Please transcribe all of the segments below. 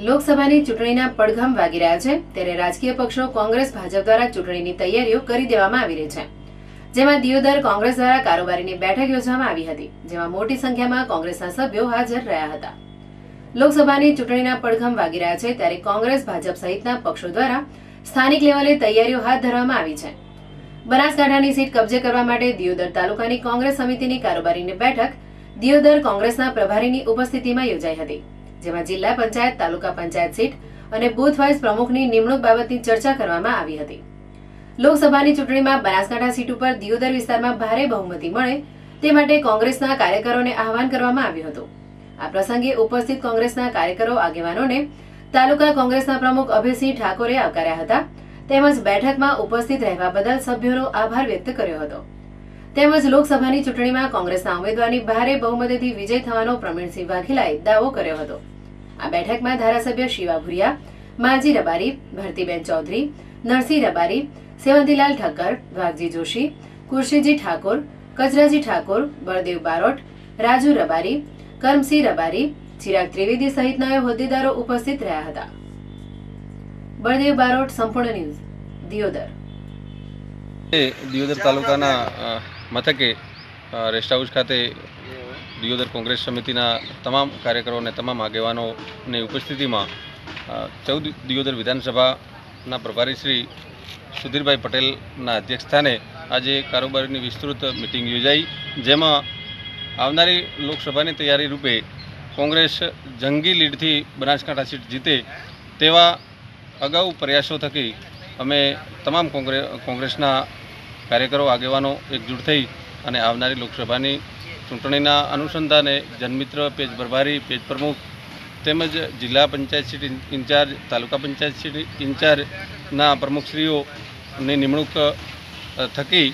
લોકસભાની ચૂંટણીના પડઘમ વાગી રહ્યા છે ત્યારે રાજકીય પક્ષો કોંગ્રેસ ભાજપ દ્વારા ચૂંટણીની તૈયારીઓ કરી દેવામાં આવી રહી છે, જેમાં દિયોદર કોંગ્રેસ દ્વારા કારોબારીની બેઠક યોજવામાં આવી હતી, જેમાં મોટી સંખ્યામાં કોંગ્રેસના સભ્યો હાજર રહ્યા હતા। લોકસભાની ચૂંટણીના પડઘમ વાગી રહ્યા છે ત્યારે કોંગ્રેસ ભાજપ સહિતના પક્ષો દ્વારા સ્થાનિક લેવલે તૈયારીઓ હાથ ધરવામાં આવી છે। બનાસકાંઠાની સીટ કબજે કરવા માટે દિયોદર તાલુકાની કોંગ્રેસ સમિતિની કારોબારીની બેઠક દિયોદર કોંગ્રેસના પ્રભારીની ઉપસ્થિતિમાં યોજાઈ હતી, જેમાં જિલ્લા પંચાયત, તાલુકા પંચાયત સીટ અને બૂથ વાઇઝ પ્રમુખની નિમણૂક બાબતની ચર્ચા કરવામાં આવી હતી। લોકસભાની ચૂંટણીમાં બનાસકાંઠા સીટ ઉપર દિયોદર વિસ્તારમાં ભારે બહુમતી મળે તે માટે કોંગ્રેસના કાર્યકરોને આહવાન કરવામાં આવ્યું હતું। આ પ્રસંગે ઉપસ્થિત કોંગ્રેસના કાર્યકરો આગેવાનોને તાલુકા કોંગ્રેસના પ્રમુખ અભયસિંહ ઠાકોરે આવકાર્યા હતા, તેમજ બેઠકમાં ઉપસ્થિત રહેવા બદલ સભ્યોનો આભાર વ્યક્ત કર્યો હતો। તેમજ લોકસભાની ચૂંટણીમાં કોંગ્રેસના ઉમેદવારની ભારે બહુમતીથી વિજય થવાનો પ્રવીણસિંહ વાઘેલાએ દાવો કર્યો હતો। આ બેઠકમાં ધારાસભ્ય શિવા ભુરિયા, માલજી રબારી, ભરતીબેન ચૌધરી, નરસિંહ રબારી, સેવંતીલાલ ઠક્કર, વાઘજી જોશી, કુરશીજી ઠાકોર, કચરાજી ઠાકોર, બળદેવ બારોટ, રાજુ રબારી, કરમસિંહ રબારી, ચિરાગ ત્રિવેદી સહિતના હોદ્દેદારો ઉપસ્થિત રહ્યા હતા। બળદેવ બારોટ, સંપૂર્ણ ન્યૂઝ, દિયોદર। દિયોદર તાલુકાના મથકે રેસ્ટ હાઉસ ખાતે દિયોદર કોંગ્રેસ સમિતિના તમામ કાર્યકરો અને તમામ આગેવાનોની ઉપસ્થિતિમાં 14 દિયોદર વિધાનસભાના પ્રભારી શ્રી સુધીરભાઈ પટેલના અધ્યક્ષસ્થાને આજે કારોબારીની વિસ્તૃત મિટિંગ યોજાઈ, જેમાં આવનારી લોકસભાની તૈયારી રૂપે કોંગ્રેસ જંગી લીડથી બનાસકાંઠા સીટ જીતે તેવા અગાઉ પ્રયાસો થકી અમે તમામ કોંગ્રેસના કાર્યકરો આગેવાનો એકજૂટ થઈ અને આવનારી લોકસભાની ચૂંટણીના અનુસંધાને જનમિત્ર પેજ પ્રભારી, પેજ પ્રમુખ તેમજ જિલ્લા પંચાયત સીટ ઇન્ચાર્જ, તાલુકા પંચાયત સીટ ઇન્ચાર્જના પ્રમુખશ્રીઓની નિમણૂક થકી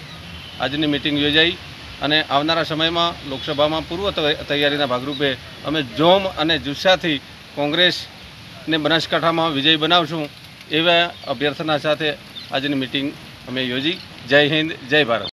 આજની મિટિંગ યોજાઈ અને આવનારા સમયમાં લોકસભામાં પૂર્વ તૈયારીના ભાગરૂપે અમે જોમ અને જુસ્સાથી કોંગ્રેસને બનાસકાંઠામાં વિજય બનાવશું એવા અભ્યર્થના સાથે આજની મિટિંગ અમે યોજી। જય હિન્દ, જય ભારત।